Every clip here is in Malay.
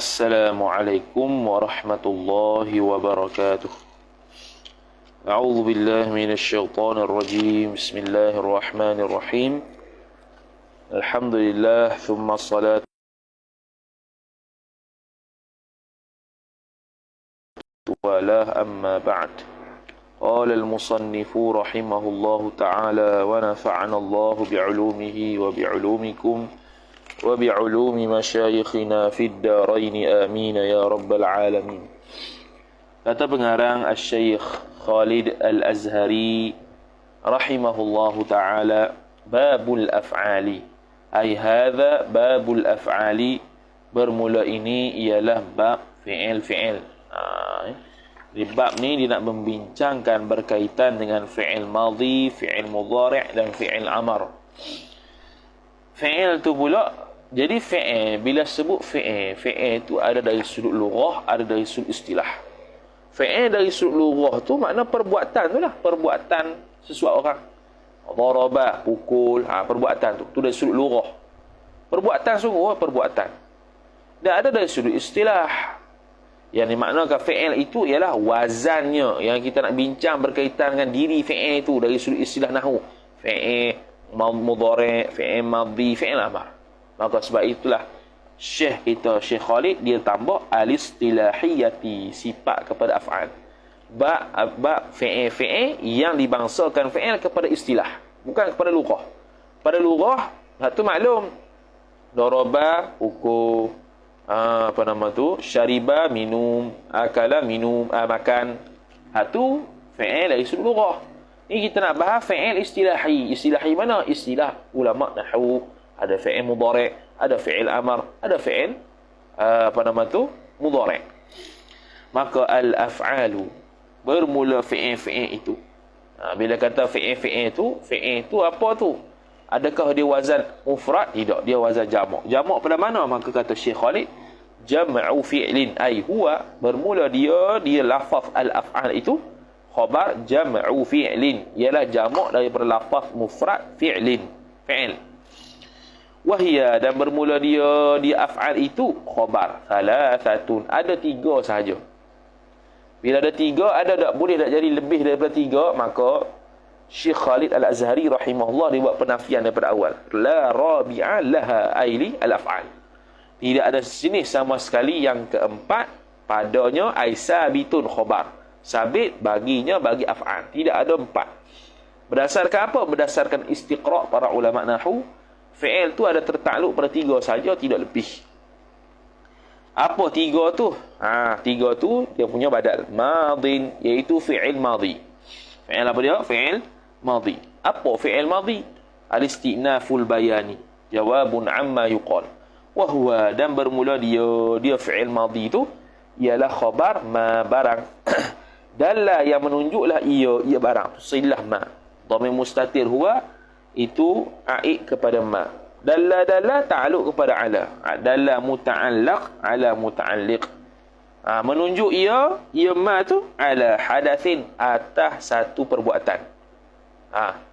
Assalamualaikum warahmatullahi wabarakatuh. A'udzu billahi minasy syaithanir rajim. Bismillahirrahmanirrahim. Alhamdulillah, tsumma shalatu wala amma ba'd. Qala al-musannif rahimahullahu ta'ala wa nafa'ana Allah bi'ulumihi wa bi'ulumikum wa bi'ulumi masyayikhina fid darain amin ya rabbal alamin. Kata pengarang Asy-Syaikh Khalid Al-Azhari rahimahullahu ta'ala, babul af'ali, ay hadza babul af'ali, bermula ini ialah bab fi'il-fi'il. Di bab ni dia nak membincangkan berkaitan dengan fi'il madhi, fi'il mudhari' dan fi'il amar. Fi'il tu pula, jadi fi'il, bila sebut fi'il, fi'il tu ada dari sudut lughah, ada dari sudut istilah. Fi'il dari sudut lughah tu makna perbuatan tu lah, perbuatan sesuatu orang. Daraba, pukul, perbuatan tu dari sudut lughah. Perbuatan sungguh, perbuatan. Dan ada dari sudut istilah. Yang dimaknakan fi'il itu ialah wazannya, yang kita nak bincang berkaitan dengan diri fi'il itu dari sudut istilah nahwu. Fi'il mudhari', fi'il madhi, fi'il amar. Maka sebab itulah Syekh kita, Syekh Khalid, dia tambah al-istilahiyati, sifat kepada af'al. Bab fi'il yang dibangsakan fi'il kepada istilah, bukan kepada lughah. Pada lughah, tu maklum. Daraba, pukul, syariba, minum, akala, minum, makan. Tu fi'il dari sudut lughah. Ni kita nak bahas fi'il istilahi. Istilahi mana? Istilah ulama nahwu. Ada fi'il mudhari', ada fi'il amar, ada fi'il mudhari'. Maka al-af'alu, bermula fi'il itu. Bila kata fi'il itu apa tu? Adakah dia wazan mufrad? Tidak, dia wazan jamak. Jamak pada mana? Maka kata Syekh Khalid, jam'u fi'lin, ay huwa, bermula dia lafaz al-af'al itu khabar jam'u fi'lin, ialah jamak daripada lafaz mufrad fi'lin, fi'il. Wahia, dan bermula dia af'al itu khabar thalathatun, ada 3 sahaja. Bila ada 3, ada tak boleh tak jadi lebih daripada 3, maka Syekh Khalid Al-Azhari rahimahullah dia buat penafian daripada awal. La rabi'a laha, aili al-af'al. Tidak ada jenis sama sekali yang keempat padanya, ai sabitun khabar, sabit baginya bagi af'al. Tidak ada 4. Berdasarkan apa? Berdasarkan istiqra' para ulama nahwu. Fi'il tu ada tertakluk pada 3 saja, tidak lebih. Apa 3 tu? 3 tu dia punya badal madin, iaitu fi'il madhi. Fi'il apa dia? Fi'il madhi. Apa fi'il madhi? Al-istinaful bayani, jawabun amma yuqal. Wa huwa, dan bermula dia fi'il madhi tu ialah khabar ma, barang. Dalla, yang menunjuklah ia barang. Silah ma. Dhamir mustatir huwa itu aid kepada ma. Dalla ta'alluq kepada ala. Dalla muta'allaq ala muta'alliq. Menunjuk ia ma tu ala hadatsin, atas satu perbuatan.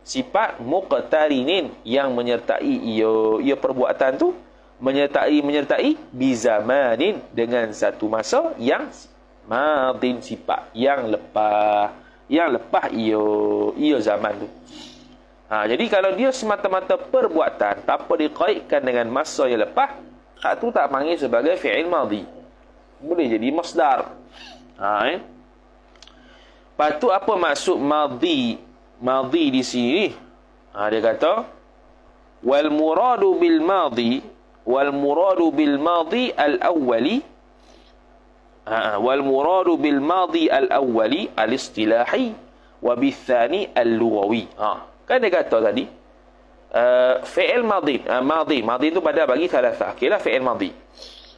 Sifat muqtarinin, yang menyertai ia perbuatan tu, menyertai bizamanin, dengan satu masa yang madin, sifat yang lepas ia zaman tu. Jadi kalau dia semata-mata perbuatan tanpa dikaitkan dengan masa yang lepas, tu tak panggil sebagai fi'il madhi. Boleh jadi masdar. Lepas tu apa maksud madhi? Madhi di sini, dia kata wal muradu bil madhi al-awwali, wal muradu bil madhi al-awwali al-istilahi wa bithani al-lughawi. Kan dia kata tadi fi'il madhi. Madhi tu pada bagi thalathah. Okeylah, fi'il madhi.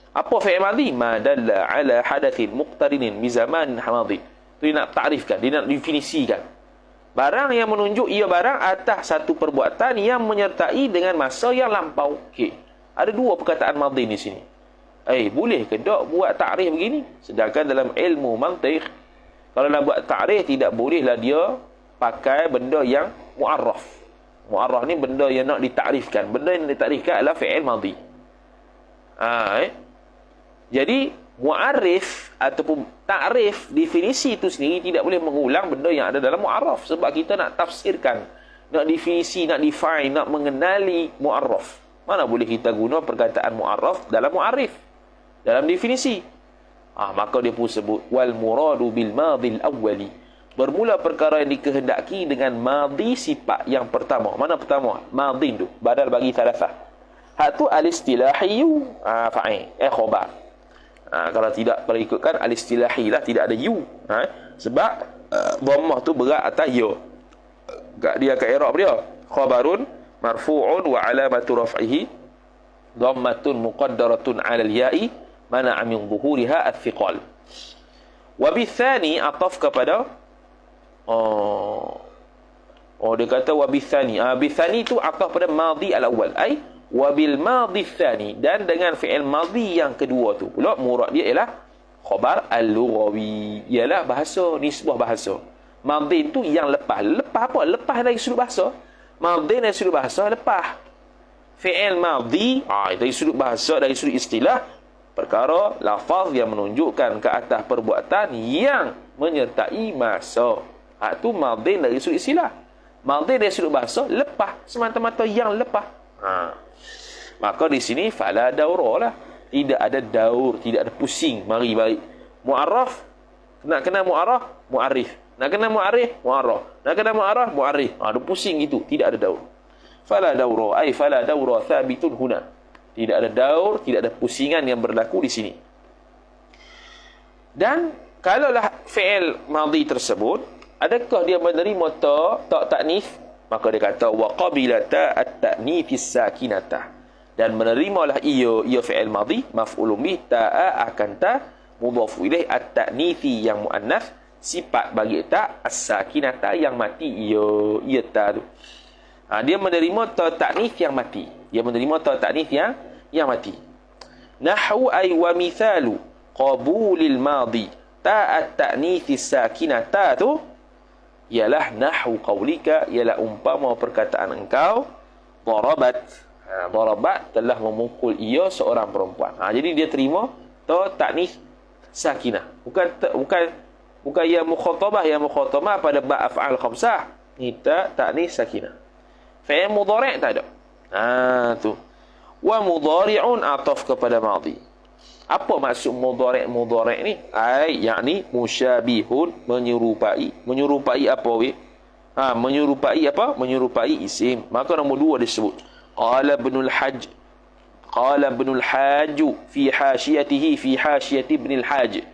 Apa fi'il madhi? Ma dalla ala hadathin muqtarinin bi zaman madhi. Tu dia nak takrifkan, dia nak definisikan. Barang yang menunjuk ia barang atas satu perbuatan yang menyertai dengan masa yang lampau. Okey. Ada 2 perkataan madhi di sini. Boleh ke tak buat takrif begini? Sedangkan dalam ilmu mantiq, kalau nak buat takrif, tidak bolehlah dia pakai benda yang mu'arraf. Mu'arraf ni benda yang nak ditakrifkan. Benda yang ditakrifkan adalah fi'il madhi. Jadi mu'arif ataupun ta'rif, definisi itu sendiri tidak boleh mengulang benda yang ada dalam mu'arraf, sebab kita nak tafsirkan, nak definisi, nak define, nak mengenali mu'arraf. Mana boleh kita guna perkataan mu'arraf dalam mu'arif, dalam definisi. Maka dia pun sebut wal muradu bil madhil awwali, bermula perkara yang dikehendaki dengan madhi sifat yang pertama. Mana pertama? Madhin tu badal bagi thalathah. Hak tu al-istilahiyu fa'il khabar. Kalau tidak, kalau ikutkan al-istilahi lah, tidak ada yu. Sebab dhammah tu berat atas ya. Dia kat i'rab dia khabarun marfu'un wa alamatu raf'ihi dhammatun muqaddaratun 'ala al-ya'i mana'a min dhuhuriha al-thiqal. Wa bithani ataf kepada dia kata wa bithani. Bithani tu ataf pada madhi al-awwal, ai wa bil madhi tsani, dan dengan fi'il madhi yang kedua tu pula murad dia ialah khabar al-lughawi, ialah bahasa, nisbah bahasa. Madhi tu yang lepas. Lepas apa? Lepas dari sudut bahasa. Madhi dari sudut bahasa lepas. Fi'il madhi dari sudut bahasa, dari sudut istilah, perkara lafaz yang menunjukkan ke atas perbuatan yang menyertai masa. Tu madhi dari sudut istilah. Madhi dari sudut bahasa lepas, semata-mata yang lepas. Maka di sini fala daura lah, tidak ada daur, tidak ada pusing, mari balik. Mu'arraf, nak kena mu'arraf, mu'arif. Nak kena mu'arif, mu'arraf. Nak kena mu'arraf, mu'arif. Ada pusing itu, tidak ada daur. Fala daura, ay fala daura thabitun huna. Tidak ada daur, tidak ada pusingan yang berlaku di sini. Dan kalaulah fi'il madhi tersebut, adakah dia menerima ta ta'nif? Maka dia kata wa qabilata at-ta'nifis sakinata, dan menerimalah ia fi'il madhi maf'ulun bih ta'a akan ta mudhafu ilaih at-ta'nifi yang muannas, sifat bagi ta as-sakinata yang mati ia ta tu. Dia menerima ta ta'nif yang mati, dia menerima ta ta'nif yang mati. Nahwu ay wa mithalu qabulil madhi ta at-ta'nifis sakinata tu ialah nahwu qaulika, ialah umpama perkataan engkau darabat. Darabat telah memukul ia seorang perempuan. Jadi dia terima ta ta'nif sakinah. Bukan ya mukhatabah, ya mukhatabah pada ba af'al khamsah. Ni ta ta'nif sakinah. Fi'il mudhari' tak ada. Tu. Wa mudhari'un ataf kepada madhi. Apa maksud mudhari' ni? Yakni musyabihun, menyerupai apa weh? Menyerupai apa? Menyerupai isim. Maka nombor 2 disebut qala ibnul hajj fi hasyiyatihi fi hasyiyati ibnul hajj.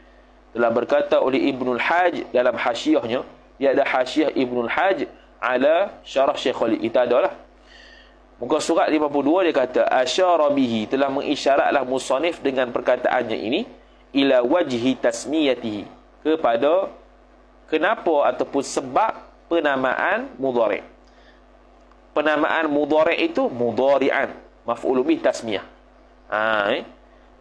Telah berkata oleh Ibnul Hajj dalam hasyiahnya, dia ada hasyiah Ibnul Hajj ala syarah Syekh Khalid. Kita adalah muka surat 52, dia kata asyara bihi, telah mengisyaratlah musannif dengan perkataannya ini ila wajhi tasmiyatihi, kepada kenapa ataupun sebab penamaan mudhari'. Penamaan mudhari' itu mudhari'an, maf'ul bih tasmiyah.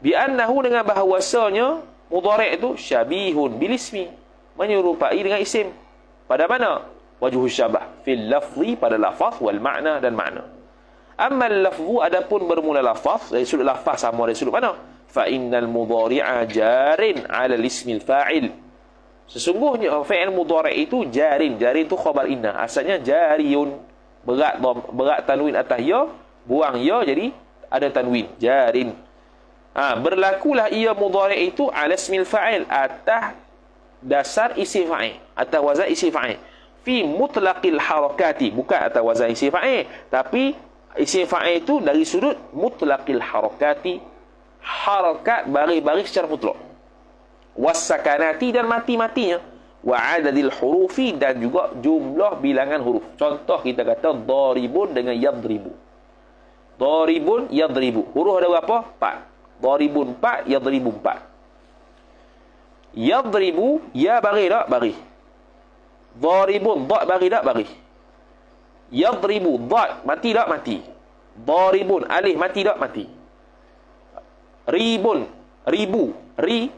Bi annahu, dengan bahawasanya mudhari' itu syabihun bil ismi, menyerupai dengan isim. Pada mana? Wajhu syabah fil lafzi, pada lafaz, wal makna, dan makna. Amma al-lafzu, adapun bermula lafaz, dari sudut lafaz sama dari sudut mana? Fa innal mudhari'a jarin 'ala al-ismil fa'il. Sesungguhnya fi'il mudhari' itu jarin. Jarin itu khabar inna, asalnya jariyun, berat tanwin atas ya, buang ya, jadi ada tanwin, jarin. Berlakulah ia mudhari' itu 'ala ismil fa'il, atas dasar isim fa'il, atas wazan isim fa'il. Fi mutlaqil harakati, bukan atas wazan isim fa'il, tapi isim fa'il itu dari sudut mutlaqil harakati, harakat baris-baris secara mutlak, was-sakanati, dan mati-matinya, wa adadil hurufi, dan juga jumlah bilangan huruf. Contoh kita kata daribun dengan yadribu. Daribun, yadribu, huruf ada berapa? 4. Daribun 4, yadribu 4. Yadribu, ya bari tak? Bari. Daribun, dha bari tak? Bari. Yadribu, dha mati tak? Mati. Daribun, alif mati tak? Mati. Ribun, ribu, ri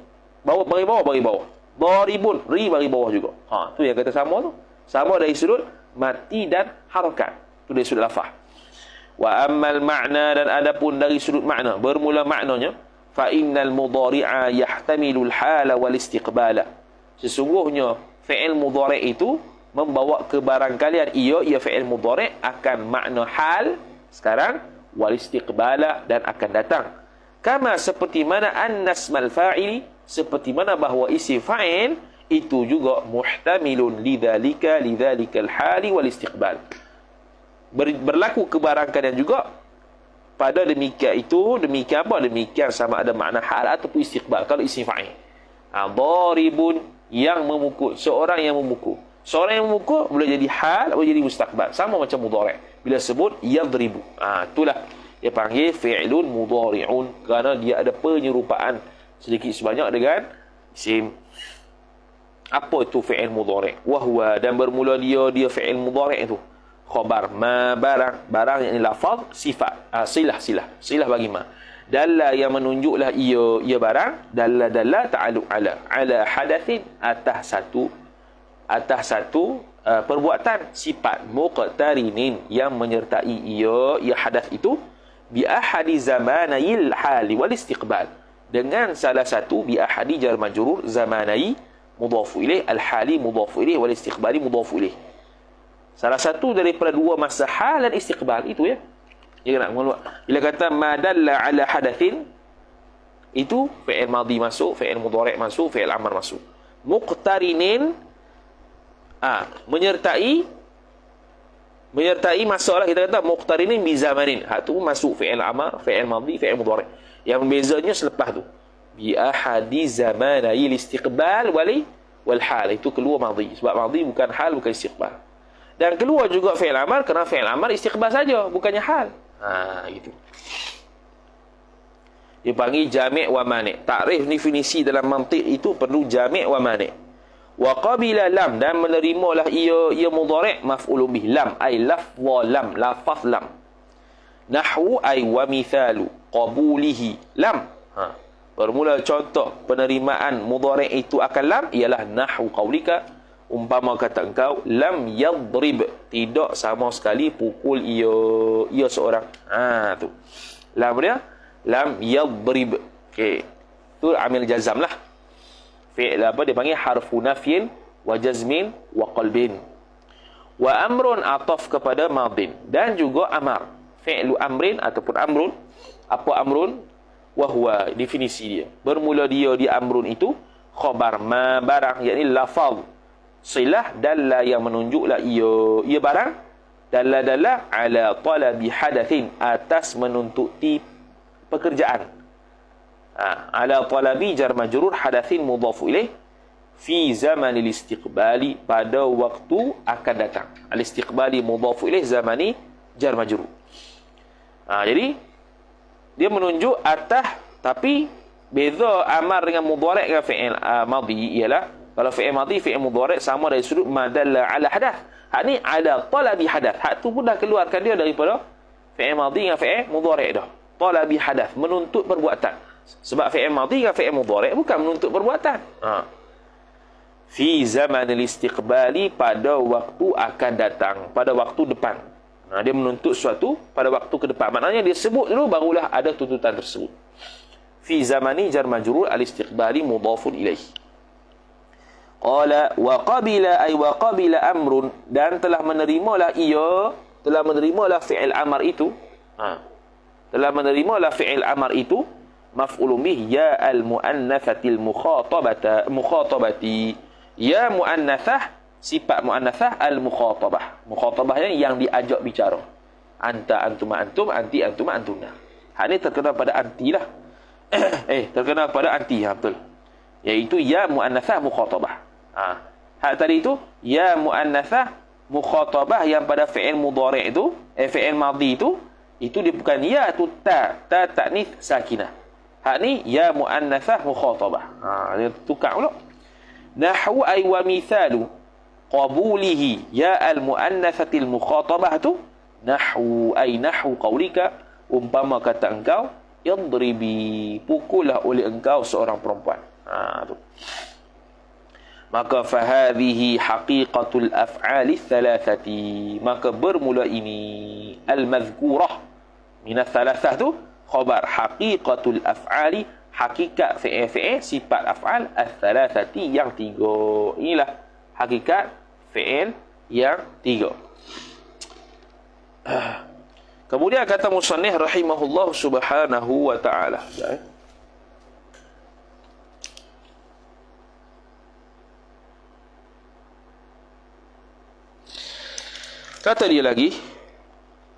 bari bawah. Daribun, ri bari bawah juga. Tu yang kata sama tu. Sama dari sudut mati dan harakat. Tu dari sudut lafaz. Wa ammal makna, dan adapun dari sudut makna, bermula maknanya, fa innal mudhari'a yahtamilu al-hala wal istiqbala. Sesungguhnya fi'il mudhari' itu membawa kebarangkalian ia fi'il mudhari' akan makna hal sekarang wal istiqbala dan akan datang. Kama seperti mana an-nasmal fa'ili, seperti mana bahawa isi fa'il itu juga muhtamilun lidzalika al-hali wal istiqbal. Berlaku kebarangkalian juga pada demikian itu, demikian apa? Demikian sama ada makna hal ataupun istiqbal kalau isi fa'il. Dharibun, yang memukul, seorang yang memukul. Seorang yang memukul boleh jadi hal, boleh jadi mustaqbal. Sama macam mudhari'. Bila sebut yadribu. Itulah dia panggil fi'lun mudhari'un, kerana dia ada penyerupaan sedikit sebanyak dengan isim. Apa itu fi'il mudhari'? Wahwa, dan bermula dia fi'il mudhari' itu khabar ma, barang yang lafaz, sifat, silah bagi ma. Dalla, yang menunjuklah ia barang. Dalla ta'alluq ala hadathin, atas satu perbuatan, sifat muqtarinin, yang menyertai ia hadath itu bi ahadi zamanayil hali wal istiqbal, dengan salah satu bi ahadi jar majrur, zamanai mudhafu ilaih, al hali mudhafu ilaih, wal istiqbali mudhafu ilaih. Salah satu daripada dua masa hal dan istiqbal itu ya. Dia nak mengeluar. Bila kata madalla ala hadathin, itu fi'il madhi masuk, fi'il mudhari' masuk, fi'il amr masuk. Muqtarinin, menyertai masalah, kita kata muqtarinin bi zamanin. Hak tu masuk fi'il amr, fi'il madhi, fi'il mudhari'. Yang bezanya selepas tu. Bi ahadi zamanayil istiqbal wal hal. Itu keluar madhi. Sebab madhi bukan hal, bukan istiqbal. Dan keluar juga fi'il amr kerana fi'il amr istiqbal saja, bukannya hal. Gitu. Dia panggil jami' wa mani'. Takrif definisi dalam mantiq itu perlu jami' wa mani'. Wa qabila lam, dan menerimalah ia mudhari' maf'ulun bih. Lam ay lafza lam, lafaz lam. Nahwu ay wa mithalu qabulihi lam. Bermula contoh penerimaan mudhari' itu akan lam ialah nahwu qaulika, umpama kata engkau lam yadrib, tidak sama sekali pukul ia seorang. Tu lam dia, lam yadrib. Okey, tu amil jazam lah. Fi'il apa dia panggil harfu nafyin wa jazmin wa qalbin. Wa amrun, ataf kepada madin, dan juga amar, fi'lu amrin ataupun amrun. Apa amrun? Wahwa, definisi dia, bermula dia di amrun itu khabar ma, barang, yakni lafaz, silah, dalla, yang menunjuklah ia barang, dalla ala talabi hadathin, atas menuntuti pekerjaan. Ala talabi jar majrur, hadathin mudhafu ilaih, fi zamanil istiqbali, pada waktu akan datang. Al istiqbali mudhafu ilaih, zamani jar majrur. Jadi dia menunjuk atas, tapi beza amar dengan mudhari' dengan fi'il madhi ialah kalau fi'il madhi, fi'il mudhari' sama dari sudut madalla ala hadath. Hak ni ala talabi hadath. Hak tu pun dah keluarkan dia daripada fi'il madhi dengan fi'il mudhari' dah. Talabi hadath, menuntut perbuatan. Sebab fi'il madhi dengan fi'il mudhari' bukan menuntut perbuatan. Fi zamanil istiqbali, pada waktu akan datang, pada waktu depan. Dia menuntut sesuatu pada waktu ke depan. Maknanya dia sebut dulu barulah ada tuntutan tersebut. Fi zamani jar majrur, al istiqbali mudhafun ilaih. Qala wa qabila ay wa qabila amrun, dan telah menerimalah fi'il amar itu. Telah menerimalah fi'il amar itu maf'ulun bih ya al muannatsatil mukhatabati. Ya muannatsah, sifat muannatsah al mukhatabah. Mukhatabahnya yang diajak bicara. Anta, antuma, antum, anti, antuma, antuna. Hak ni terkena pada anti lah. Terkena pada anti, betul. Iaitu ya muannatsah mukhatabah. Hak tadi itu ya muannatsah mukhatabah yang pada fi'il mudhari' itu, fi'il madhi itu dia bukan ya tu ta ta'nits sakinah. Hak ni ya muannatsah mukhatabah. Dia tukar pula. Nahwu ay wa mithalu qabulihi ya al muannatsatil mukhatabah tu, nahwu ay nahwu qaulika, umpama kata engkau yadribi, pukullah oleh engkau seorang perempuan. Tu. Maka fahadhihi haqiqatul af'ali thalathati, maka bermula ini al madhkurah min thalathah tu khabar haqiqatul af'ali, hakikat fi'il sifat af'al ats-tsalatsati yang 3. Inilah hakikat fi'il yang 3. Kemudian kata musannif rahimahullah subhanahu wa ta'ala. Kata dia lagi,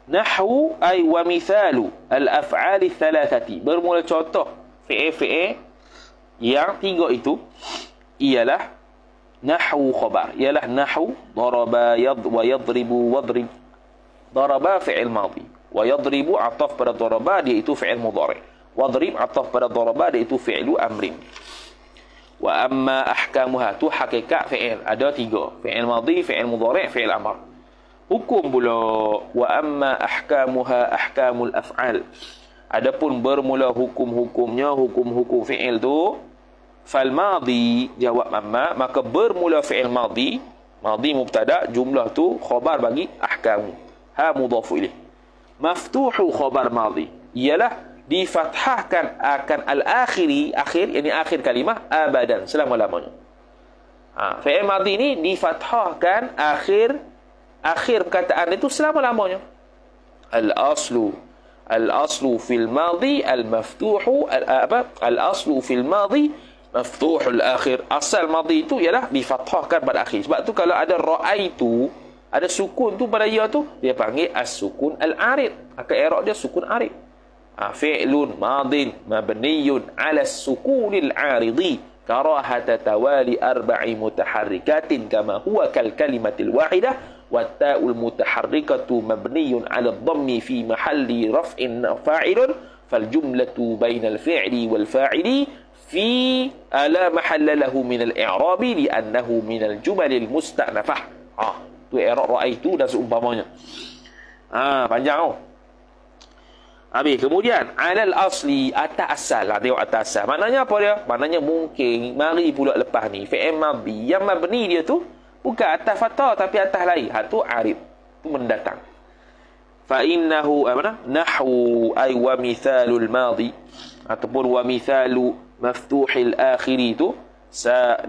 nahwu ay wa mithalu al-af'al ats-tsalatsati. Bermula contoh fi'il yang 3 itu ialah nahwu khabar, ialah nahwu daraba wa yadribu wadrib. Daraba fi'il madhi, wa yadribu ataf pada daraba, dia itu fi'il mudhari'. Wadrib ataf pada daraba, dia itu fi'lu amrin. Wa amma ahkamuha, tu hakikat fi'il ada 3, fi'il madhi, fi'il mudhari', fi'il amr. Hukum pula, wa amma ahkamuha ahkamul af'al. Adapun bermula hukum-hukumnya, hukum-hukum fi'il tu, fal madhi jawab amma, maka bermula fi'il madhi, madhi mubtada, jumlah tu khabar bagi ahkamu, ha mudhafu ilaih. Maftuhu khabar madhi ialah difathahkan akan al-akhiri, akhir, yani akhir kalimah, abadan, selama-lamanya. Fi'il madhi ni difathahkan akhir perkataan itu selama-lamanya. Al-aslu fil madhi al-maftuhu al-aslu fil madhi maftuhul akhir. Asal madhi itu ialah difathahkan pada akhir. Sebab tu kalau ada ra'aitu, ada sukun tu pada ya tu, dia panggil as-sukun al-arid. Maka i'rab dia sukun arid. Fi'lun madin mabniyun 'ala as-sukunil 'aridi karahata tawali arba'i mutaharrikatin kama huwa kal kalimatil wahidah. والتاء المتحركة مبني على الضم في محل رفع فاعل فالجملة بين الفعل والفاعل في لا محل له من الإعراب لأنه من الجمل المستأنفة. Tu i'rab ra'aitu dan seumpamanya. Panjang tau. Habis kemudian alal asli, atas asal. Tengok atas asal. Maknanya apa dia? Maknanya mungkin mari pula lepas ni fi'il madhi yang mabni dia tu bukan atas fathah tapi atas lain. Tu arid, tu mendatang. Fa innahu nahwu ay wa mithalul madhi ataupun wa mithalu maftuhil akhiri tu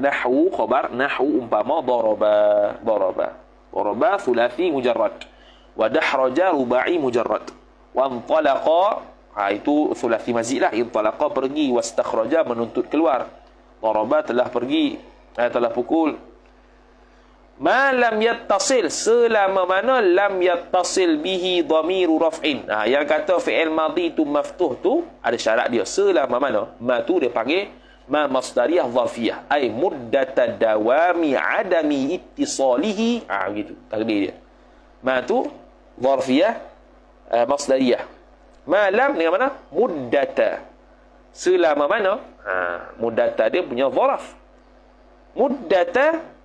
nahwu khabar, nahwu umpama daraba thulathi mujarrad wa dahraja ruba'i mujarrad wa intalaqa, itu thulathi mazid lah. Intalaqa pergi, wastakhraja menuntut keluar, daraba telah pergi, telah pukul. Ma lam yattasil, selama mana lam yattasil bihi dhamiru raf'in. Yang kata fi'il madhi tu maftuh tu ada syarat dia. Selama mana? Ma tu dia panggil ma masdariyah dharfiyah, ay muddata dawami adami ittisalihi. Begitu takdir dia. Ma tu dharfiyah, masdariyah. Ma lam dengan mana? Muddata. Selama mana? Muddata dia punya dharaf. Muddata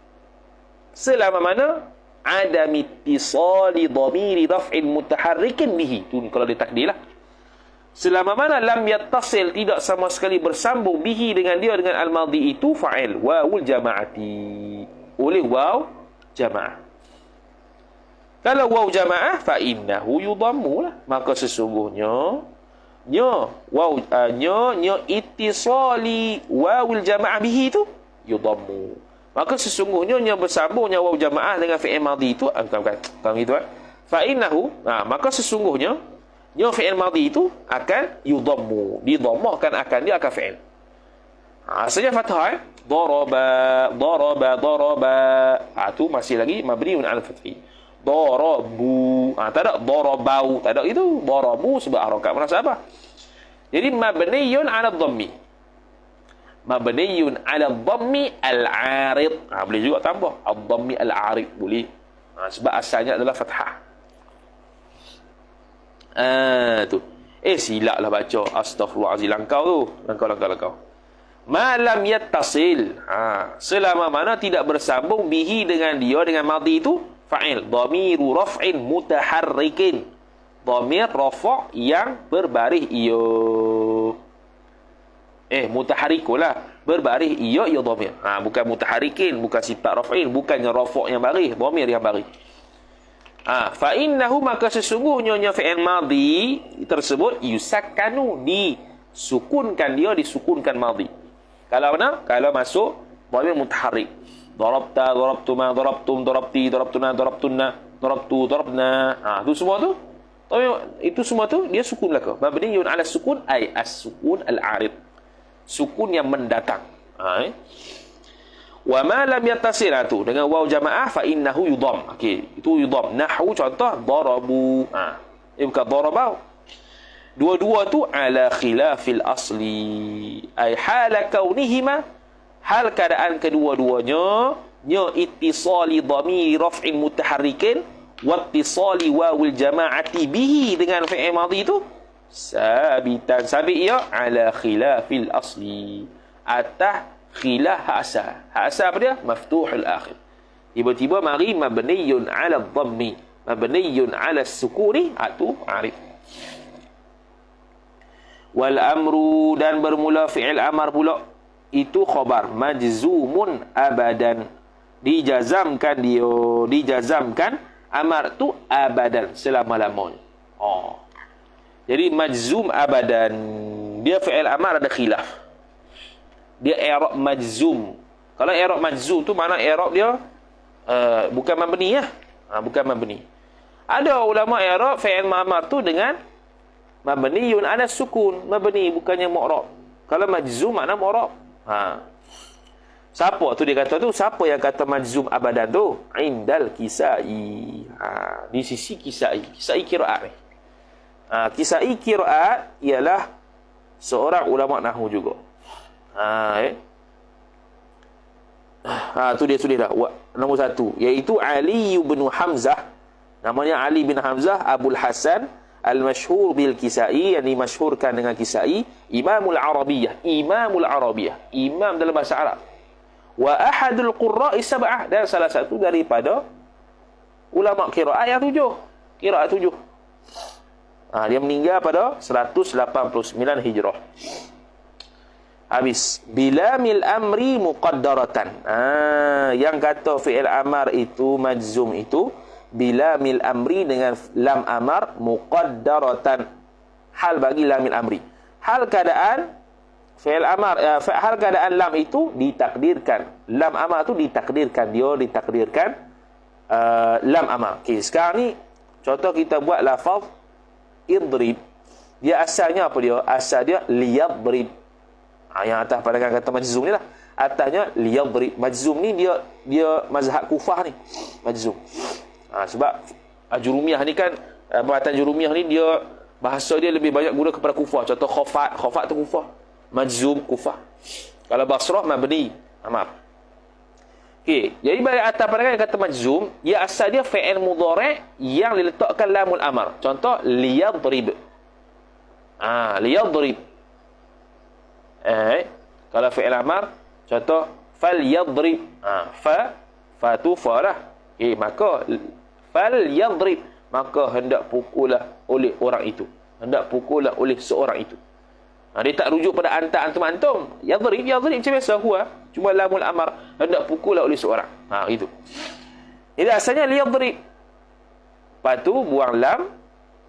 selama mana adami ittisali dhamiri raf'in mutaharrikin bihi. Tu kalau ditakdirlah. Selama mana lam yattasil, tidak sama sekali bersambung bihi dengan dia, dengan al-madhi itu fa'il wawul jama'ati, oleh waw jama'ah. Kalau waw jama'ah fa innahu yudhammu lah, maka sesungguhnya nya ittisali wawul jama'ah bihi itu yudhammu. Maka sesungguhnya yang bersambungnya waw jamaah dengan fi'il madhi itu bukan gitu fa innahu, maka sesungguhnya nya fi'il madhi itu akan yudhammu, didhammahkan akan dia akan fi'il. Asalnya fathah daraba. Tu masih lagi mabniun al fathi. Darabu, tak ada darabau, tak ada itu. Darabu sebab harakat munasabah. Jadi mabniun ala dhammi, mabniyun ala dhammi al-arid. Boleh juga tambah ad-dhammi al-arid, boleh. Sebab asalnya adalah fathah. Tu. Silaplah baca astaghfirullahalazim langkau tu. Langkau. Ma lam yattasil. Selama mana tidak bersambung bihi dengan dia, dengan madhi itu fa'il dhamiru raf'in mutaharrikin. Dhamir rafa' yang berbaris iyo. Mutaharrikulah, berbaris iya dhamir. Bukan mutaharikin, bukan sifat raf'in, bukannya rafa' yang baris, dhamir yang baris. Fa innahu, maka sesungguhnya fi'il madhi tersebut yusakkanu, Sukunkan dia, disukunkan madhi. Kalau mana? Kalau masuk dhamir mutaharrik. Darabta, darabtuma, darabtum, darabti, darabtuna, darabtunna, darabtu, darabna. Itu semua tu. Itu semua tu dia sukun belaka. Mabniyun 'ala sukun ay as-sukun al-'arid. Sukun yang mendatang. Wa ma lam yattasil tu dengan waw jamaah fa innahu yudham. Okey, itu yudham. Nahwu contoh darabu. Bukan darabau. Dua-dua tu ala khilafil asli. Ay hala kaunihima, hal keadaan kedua-duanya nya ittisali dhamir raf'in mutaharrikin wa ittisali wawil jama'ati bihi dengan fi'il madhi tu sabitan, sabit ya ala khilafil asli, atas khilaf ha'asa. Ha'asa apa dia? Maftuhul akhir. Tiba-tiba mari mabniyun ala dhammi, mabniyun ala sukuni, itu arif. Wal amru, dan bermula fi'il amar pula, itu khabar majzumun abadan, dijazamkan dia, dijazamkan amar tu abadan, selama-lamanya. Jadi majzum abadan, dia fi'il amar ada khilaf. Dia i'rab majzum. Kalau i'rab majzum tu makna i'rab dia bukan mabni lah. Bukan mabni. Ada ulama i'rab fi'il amar tu dengan mabniyun 'ala sukun, mabni bukannya mu'rab. Kalau majzum makna mu'rab. Siapa tu dia kata tu? Siapa yang kata majzum abadan tu? Indal Kisai. Di sisi Kisai. Kisai qiraat ni. Kisai qiraat ialah seorang ulama nahwu juga. Tu dia tulis dah. Nombor 1 iaitu Ali bin Hamzah. Namanya Ali bin Hamzah Abul Hasan al-masyhur bil Kisai, yang dimasyhurkan dengan Kisai, Imamul Arabiyah, Imamul Arabiyah, imam dalam bahasa Arab. Wa ahadul qurra'i sab'ah, dan salah satu daripada ulama qiraat yang 7. Qiraat 7. Dia meninggal pada 189 Hijrah. Habis. Bilamil amri muqaddaratan. Yang kata fi'il amar itu majzum itu bila mil amri, dengan lam amar muqaddaratan, hal bagi lamil amri, hal keadaan fi'il amar, hal keadaan lam itu ditakdirkan, lam amar itu ditakdirkan, dia ditakdirkan lam amar. Okey, sekarang ni contoh kita buat lafaz idrib. Dia asalnya apa dia? Asal dia liyadrib. Yang atas pada kata majzum ni lah, atasnya liyadrib. Majzum ni dia mazhab Kufah ni, majzum. Sebab jurumiyah ni kan, perkataan jurumiyah ni dia bahasa dia lebih banyak guna kepada Kufah. Contoh khafat tu Kufah, majzum Kufah. Kalau Basrah mabni amar. Okey, jadi bagi atas pandangan yang kata majzum, ia asal dia fi'il mudhari' yang diletakkan lamul amar. Contoh liyadrib. Liyadrib. Kalau fi'il amar, contoh falyadrib. Fa tu fa lah. Maka falyadrib, maka hendak pukullah oleh orang itu, hendak pukullah oleh seorang itu. Dia tak rujuk pada anta, antum, antum. Yadrib macam biasa huwa, cuma lamul amar, hendak pukullah oleh seorang. Itu. Jadi asalnya liyadrib. Lepas tu buang lam,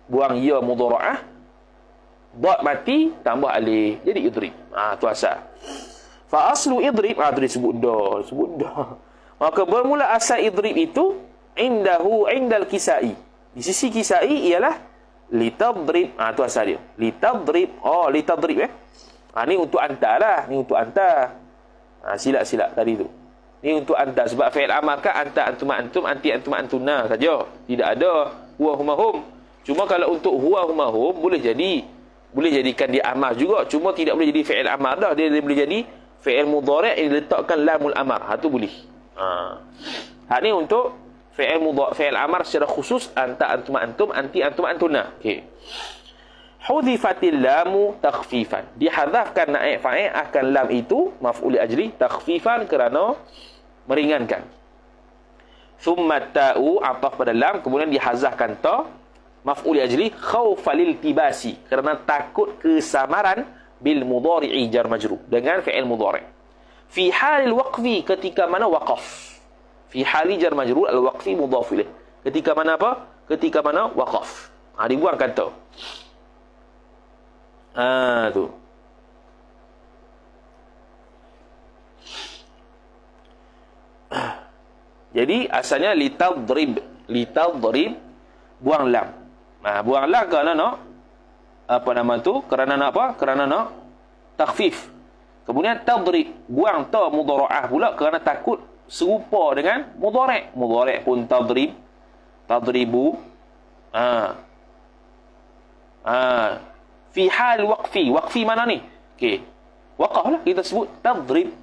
buang ya mudhara'ah, dad mati, tambah alif, jadi idrib. Tu asal. Fa aslu idrib, tu disebut dah. Maka bermula asal idrib itu indal Kisai. Di sisi Kisai ialah litadrib. Tu asal dia. Litadrib. Litadrib ni untuk anta lah. Ni untuk anta. Silap tadi tu. Ni untuk anta. Sebab fi'il amar kan anta, antum, antum, anti, antum, antuna saja. Tidak ada huwa huma hum. Cuma kalau untuk huwa huma hum boleh jadikan dia amar juga. Cuma tidak boleh jadi fi'il amar dah. Dia boleh jadi fi'il mudhari' yang diletakkan lamul amar. Tu boleh. Ni untuk fi'il amar secara khusus, anta, antum, antum, anti, antum, antuna. Okey. Hudhifatil lamu takhfifan. Dihadzafkan naib fa'il akan lam itu maf'ul ajli takhfifan, kerana meringankan. Thumma ta'u, ataf pada lam, kemudian dihazafkan ta maf'ul ajli khaufal iltibasi, kerana takut kesamaran bil mudhari'i jar majrur, dengan fi'il mudhari'. Fi halil waqfi, ketika mana waqaf. Fi hali jar majrur al-waqfi mudhaf ilaih. Ketika mana apa? Ketika mana waqaf. Dibuang kata. Tu. Jadi asalnya litadrib. Litadrib buang lam. Buang lam kerana nak apa nama tu? Kerana nak apa? Kerana nak takhfif. Kemudian tadrib, buang ta mudhara'ah pula kerana takut serupa dengan mudhari'. Mudhari' pun tadrib, tadribu. Fi hal waqfi. Waqfi mana ni? Okey. Waqaf lah kita sebut tadrib.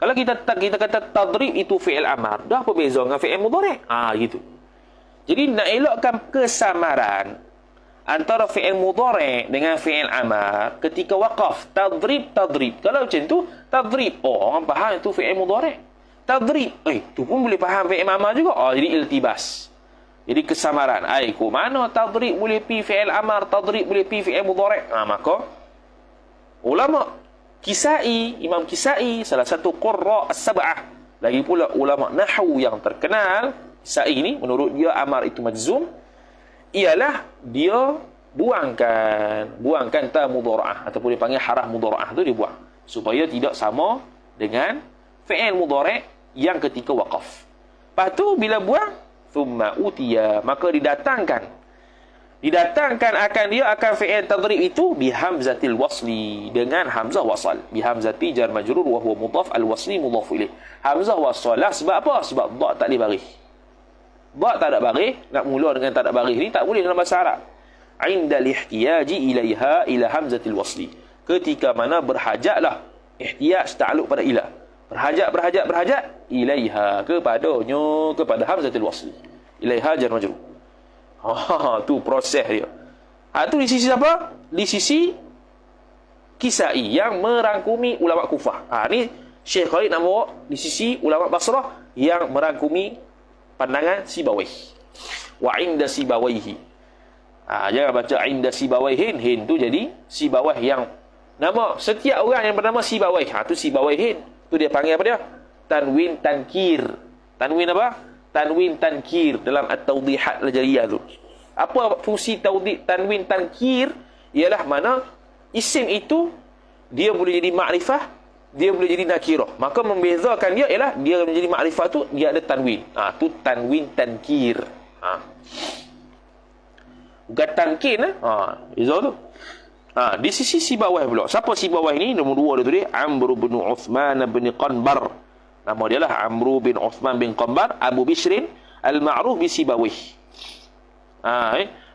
Kalau kita kata tadrib itu fi'il amar, dah apa beza dengan fi'il mudhari'? Gitu. Jadi nak elakkan kesamaran antara fi'il mudhari' dengan fi'il amar ketika waqaf, tadrib. Kalau macam tu, tadrib, orang faham itu fi'il mudhari'. Tadrib, tu pun boleh faham fi'il amar juga. Jadi iltibas. Jadi kesamaran. Kok mana tadrib boleh pi fi'il amar, tadrib boleh pi fi'il mudhari'? Maka ulama Kisai, Imam Kisai, salah satu qurra as-sab'ah, lagi pula ulama nahwu yang terkenal, Kisai ni menurut dia amar itu majzum, ialah dia buangkan ta mudhara'ah ataupun dipanggil haraf mudhara'ah tu dia buang supaya tidak sama dengan fi'il mudhari' yang ketika waqaf. Lepas tu bila buang thumma utiya, maka didatangkan akan dia akan fi'il tadrib itu bihamzatil wasli, dengan hamzah wasal. Bihamzati jar majrur wa huwa mudhaf, al wasli mudhaf ilaih. Hamzah wasalah sebab apa? Sebab dha tak ada baris. Dha tak ada baris, nak mula dengan tak ada baris ni tak boleh dalam bahasa Arab. Inda lihtiyaji ilaiha ila hamzatil wasli. Ketika mana berhajatlah, ihtiyaj ta'alluq pada ila. Berhajat ilaiha, kepada hamzatil wasli. Ilaiha jar majrur. Tu proses dia. Tu di sisi siapa? Di sisi Kisai yang merangkumi ulama Kufah. Ni Syekh Khalid nak bawa di sisi ulama Basrah yang merangkumi pandangan Sibawayh. Wa inda Sibawayhi. Jangan baca inda Sibawayhin. Hin tu jadi Sibawayh yang nama setiap orang yang bernama Sibawayh. Tu Sibawayhin. Tu dia panggil apa dia? Tanwin tankir. Tanwin apa? Tanwin tankir dalam at-tawdihat al-jariyah tu. Apa fungsi tanwin tankir? Ialah mana isim itu dia boleh jadi makrifah, dia boleh jadi nakirah. Maka membezakan dia ialah dia menjadi makrifah tu dia ada tanwin. Tu tanwin tankir. Bukan tankin. Beza tu. Di sisi Sibawayh pula. Siapa Sibawayh ni? Nombor 2 dia tu dia Amr bin Uthman bin Qanbar. Nama dia lah Amru bin Uthman bin Qanbar Abu Bishrin al-ma'ruf bi Sibawayh.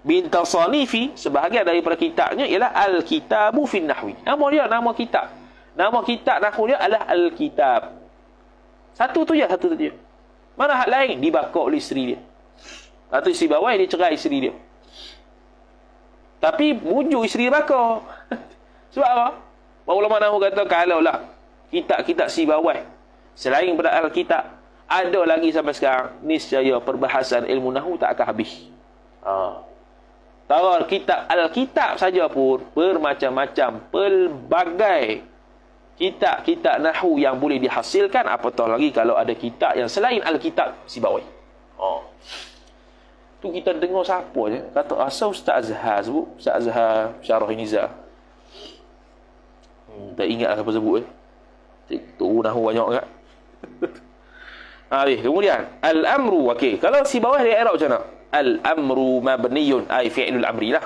Bin tasanifi, sebahagian daripada kitabnya ialah Al-Kitabu fin Nahwi. Nama kitab nahwu dia adalah Al-Kitab. Satu tu je. Mana hak lain dibakar oleh isteri dia. Satu Sibawayh dia cerai isteri dia. Tapi bujuk isteri bakar. Sebab apa? Ulama nahwu kata kalaulah kitab-kitab Sibawayh selain pada Al-Kitab ada lagi sampai sekarang, niscaya perbahasan ilmu nahwu tak akan habis. Tahu Al-Kitab saja pun bermacam-macam, pelbagai kitab-kitab nahwu yang boleh dihasilkan, apatah lagi kalau ada kitab yang selain Al-Kitab Sibawayh. Tu kita dengar siapa je kata asal Ustaz Azhar sebut, Ustaz Azhar Syarah Nizam. Tak ingat apa sebut tu nahwu banyak kan. Kemudian al-amru, kalau Sibawayh dia i'rab macam mana? Al-amru mabniyun, fi'lul amri lah.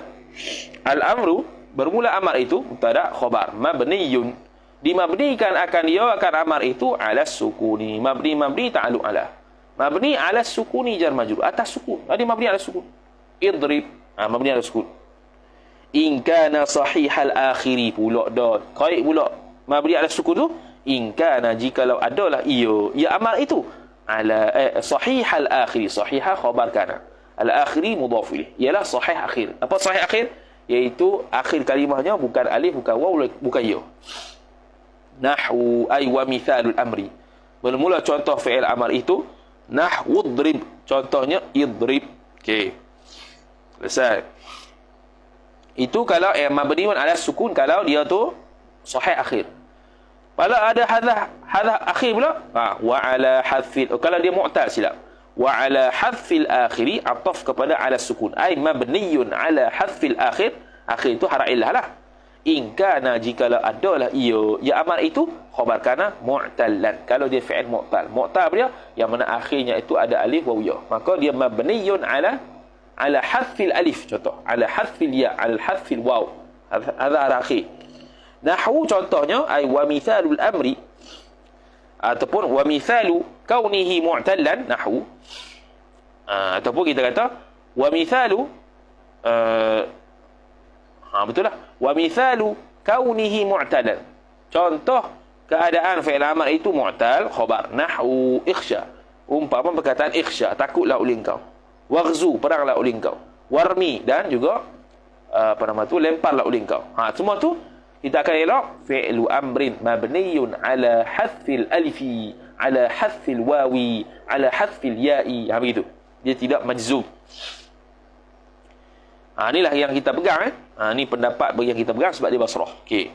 Al-amru bermula amar itu mubtada khabar, mabniyun dimabnikan akan dia akan amar itu ala sukuni, mabni ta'alluq ala, mabni ala sukuni jar majrur, atas sukun. Dia mabni ala sukun. Idrib, mabni ala sukun. In kana sahihal akhiri pula dah qaid pula mabni ala sukun tu. In kana, jikalau adalah ia amar itu ala sahihal akhiri, sahihah khabar kana, al akhiri mudhaf ilaih, ialah sahih akhir. Apa sahih akhir? Iaitu akhir kalimahnya bukan alif, bukan waw, bukan ya. Nahwu ay wa mithalul amri, bermula contoh fi'il amar itu nahwu idrib, contohnya idrib. Selesai. Itu kalau mabniun ala sukun, kalau dia tu sahih akhir. Kalau ada hadha akhir pula, wa ala hadfil, kalau dia mu'tal silap, wa ala hadfil akhiri, ataf kepada ala sukun, ay mabniyun ala hadfil akhir. Akhir itu haraf illah lah. in kana jikalau adalah ia amar itu khabar kana mu'tallan. Kalau dia fi'il mu'tal. Mu'tal apa dia? Yang mana akhirnya itu ada alif waw ya. Maka dia mabniyun ala hadfil alif, contoh. Ala hadfil ya, ala hadfil waw. Hadha akhir. Nahwu contohnya ay wa mithalul amri ataupun wa mithalu kaunihi mu'tallan nahwu. Ataupun kita kata wa mithalu betul lah. Wa mithalu kaunihi mu'talan. Contoh keadaan fi'il amr itu mu'tal, khabar. Nahwu ikhsha. Umpama perkataan ikhsha, takutlah oleh engkau. Waghzu, peranglah oleh engkau. Warmi, dan juga lemparlah oleh engkau. Semua tu kita akan elok fi'lu amrin mabniyun ala hadfil alifi, ala hadfil wawi, ala hadfil ya'i. Begitu. Dia tidak majzum. Inilah yang kita pegang. Ini pendapat yang kita pegang sebab dia basrah. Okey.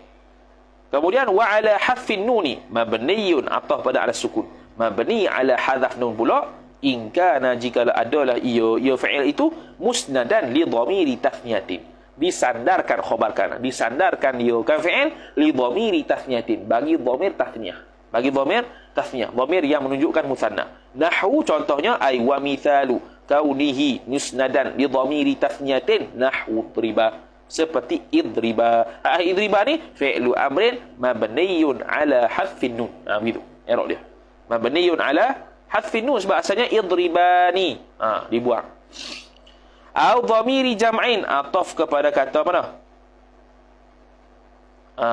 Kemudian wa ala hadfin nuni mabniyun, ataf pada ala sukun. Mabni ala hadaf nun pula in kana jikalau adalah ia fi'il itu musnadan li dhamiri tathniyatin. Disandarkan khabar kana, disandarkan ia kan fi'il li dhamiri tathniyatin, bagi dhamir tathniyah, bagi dhamir tathniyah, dhamir yang menunjukkan musanna. Nahwu contohnya ay wa mithalu kaunihi musnadan li dhamiri tathniyatin nahwu idriba, seperti idriba. Idriba ni fi'lu amrin mabniyun ala hadfin nun. Begitu i'rab dia, mabniyun ala hadfin nun, sebab asalnya idribani, dibuang. Au dhamiri jam'in, ataf kepada kata mana?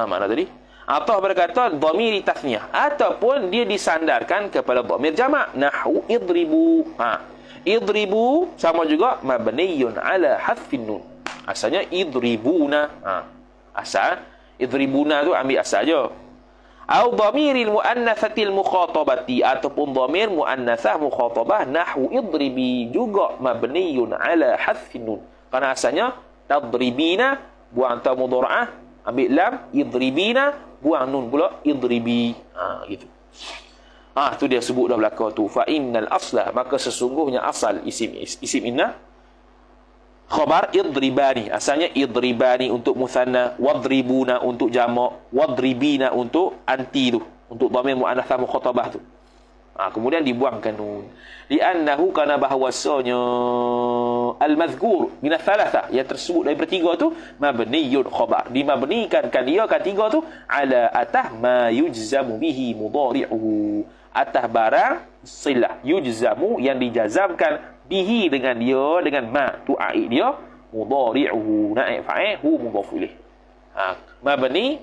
Mana tadi? Ataf pada kata dhamiri tathniyah, ataupun dia disandarkan kepada dhamir jamak. Nahwu idribu. Idribu sama juga mabniyun ala hadfin nun. Asalnya idribuna. Asal idribuna tu ambil asal je. Au dhamiril muannatsatil mukhatabati, ataupun dhamir muannatsah mukhatabah. Nahwu idribi juga mabniyun ala hadfin nun. Karena asalnya tadribina, buang ta mudhara'ah, ambil lam. Idribina, buang nun pula, idribi. Gitu. Tu dia sebut dah belakang tu. Fa innal asla, maka sesungguhnya asal isim inna khabar idribani, asalnya idribani untuk musanna, wadribuna untuk jamak, wadribina untuk anti tu, untuk dhamir muannats mukhatabah tu. Kemudian dibuangkan nun. Li'annahu, kana bahwasanya al-madhkur min ats-tsalatsa, yang tersebut daripada tiga tu, mabniyun khabar, dimabnikan kan dia kan tiga tu ala atah ma yujzamu bihi mudhari'uhu, atah barang silah yujzamu yang dijazamkan bihi dengan dia, dengan ma tu aid dia, mudhari'uhu naib fa'il hu mudhaf ilaih. Mabni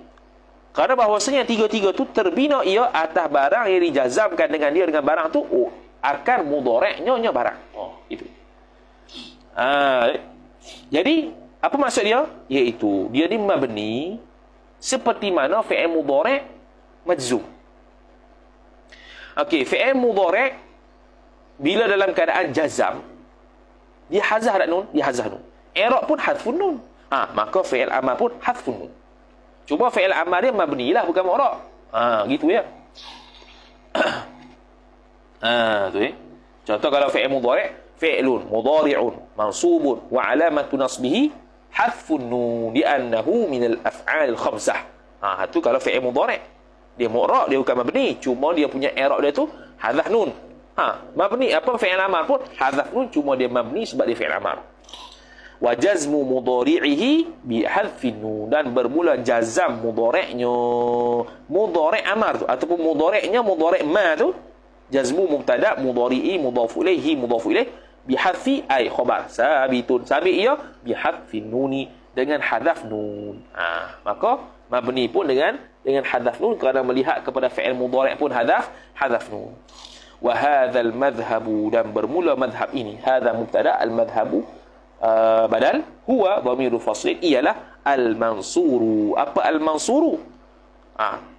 kerana bahawasanya tiga-tiga tu terbina ia atas barang yang dijazamkan dengan dia, dengan barang tu akan mudhari'nya barang. Itu. Jadi apa maksud dia? Iaitu dia ni mabni seperti mana fi'il mudhari' majzum. Okey, fi'il mudhari' bila dalam keadaan jazam, dia hazah tak nun? Dia hazah nun. I'rab pun hadfun nun. Maka fi'il amar pun hadfun nun. Cuma fi'il amar dia mabni lah, bukan mu'rab. Gitu ya. Tu ya. Contoh kalau fi'il mudhari', fi'lun mudhari'un mansubun wa alamatu nasbihi hadfun nun li'annahu min al-af'al al-khamsah. Tu kalau fi'il mudhari'. Dia mu'rab, dia bukan mabni. Cuma dia punya i'rab dia tu hazah nun. Mabni apa fi'il amar pun hazaf nun, cuma dia mabni sebab dia fi'il amar. Wa jazmu mudhari'ihi bi hadfin nun, dan bermula jazam mudhari'nya, mudhari' amar tu ataupun mudhari'nya mudhari' ma tu, jazmu mubtada, mudhari'i mudhaf ilaihi mudhaf ilaih, bi hadfi ay khabar sabitun, sabit ia bi hadfin nuni, dengan hadaf nun. Maka mabni pun dengan hadaf nun, kerana melihat kepada fi'il mudhari' pun hadaf nun. Wa hadzal madhhabu, dan bermula madhhab ini, hadza mubtada, al madhhabu badal, huwa dhamiru faslin, ialah al mansuru. Apa al mansuru?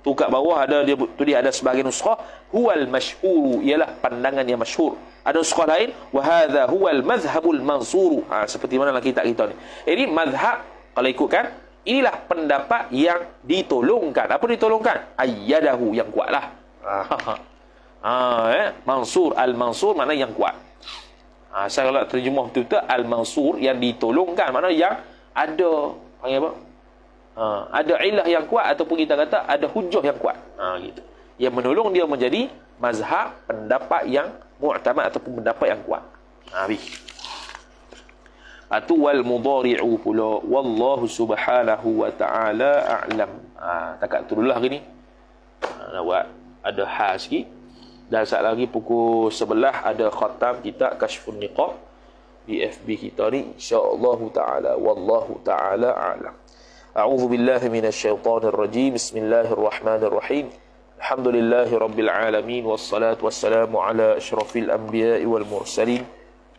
Tu kat bawah ada dia ada sebagai nuskhah huwal masyhur, ialah pandangan yang masyhur. Ada nuskhah lain wa hadza huwal madhhabul mansuru. Seperti mana dalam kitab kita ni. Ini madhhab kalau ikutkan, inilah pendapat yang ditolongkan. Apa ditolongkan? Ayyadahu, yang kuatlah. Mansur, al-mansur mana yang kuat. Saya kalau terjemah betul-betul, al-mansur yang ditolongkan, mana yang ada, panggil apa? Ada ilah yang kuat ataupun kita kata ada hujah yang kuat. Gitu. Yang menolong dia menjadi mazhab, pendapat yang mu'tamad ataupun pendapat yang kuat. Atu wal mudhari'u pula wallahu subhanahu wa ta'ala a'lam. Takat tu dulu hari ni. Nak buat ada hal sikit. Dan saat lagi pukul 11 ada khatam kitab Kashfun Niqab di FB kita ni, insya-Allah taala. Wallahu taala a'lam. A'udzu billahi minasyaitonir rajim. Bismillahirrahmanirrahim. Alhamdulillahi rabbil alamin wassalatu wassalamu ala asyrafil anbiya'i wal mursalin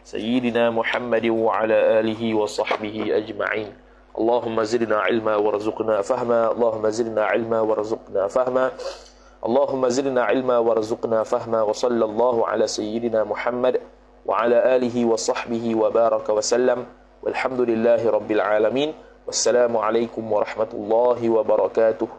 sayyidina Muhammadin wa ala alihi wa sahbihi ajma'in. Allahumma zidna ilma warzuqna fahma. Allahumma zidna ilma warzuqna fahma. Allahumma zidna ilma warzuqna fahma. Wa sallallahu ala sayyidina Muhammad wa ala alihi wa sahbihi wa baraka wa sallam. Walhamdulillahi rabbil alamin. Wassalamu alaikum warahmatullahi wabarakatuh.